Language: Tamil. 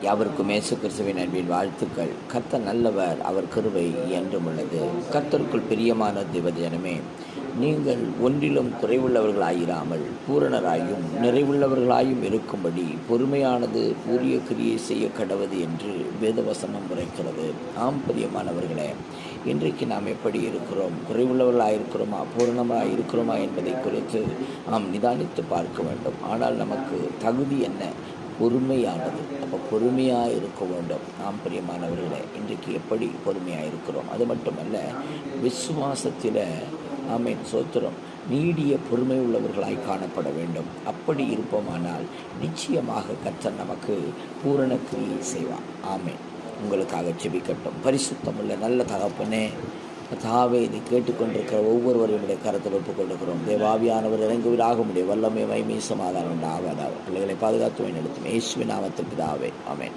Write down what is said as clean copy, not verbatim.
யாவருக்கும் இயேசு கிறிஸ்துவின் அன்பின் வாழ்த்துக்கள். கர்த்தர் நல்லவர், அவர் கிருபை என்றும் உள்ளது. கர்த்தருக்குள் பிரியமான தேவஜனமே, நீங்கள் ஒன்றிலும் குறைவுள்ளவர்களாயிராமல் பூரணராயும் நிறைவுள்ளவர்களாயும் இருக்கும்படி பொறுமையானது பூரிய கிரியை செய்ய கடவது என்று வேதவசனம் உரைக்கிறது. ஆம் பிரியமானவர்களே, இன்றைக்கு நாம் எப்படி இருக்கிறோம்? குறைவுள்ளவர்களாயிருக்கிறோமா, பூரணமாக இருக்கிறோமா என்பதை குறித்து நாம் நிதானித்து பார்க்க வேண்டும். ஆனால் நமக்கு தகுதி என்ன? பொறுமையானது. அப்போ பொறுமையாக இருக்க வேண்டும். நாம் பிரியமானவர்களே, இன்றைக்கு எப்படி பொறுமையாக இருக்கிறோம்? அது மட்டுமல்ல, விசுவாசத்தில் ஆமென் சோத்திரம் நீடிய பொறுமை உள்ளவர்களாய் காணப்பட வேண்டும். அப்படி இருப்போமானால் நிச்சயமாக கர்த்தர் நமக்கு பூரண கிரியை செய்வார். ஆமென். உங்களுக்காக ஜெபிக்கட்டும். பரிசுத்தமுள்ள நல்ல தகப்பனே, தாவே, இதை கேட்டுக்கொண்டிருக்கிற ஒவ்வொருவருடைய கருத்தில் ஒப்புக்கொண்டிருக்கிறோம். தேவாவியானவர் இறங்குவதாக முடிய வல்லமை மகிமை சமாதானம் உண்டாவதாக. பிள்ளைகளை பாதுகாத்து வழிநடத்தும் இயேசுவின் நாமத்தில் பிதாவே. ஆமென்.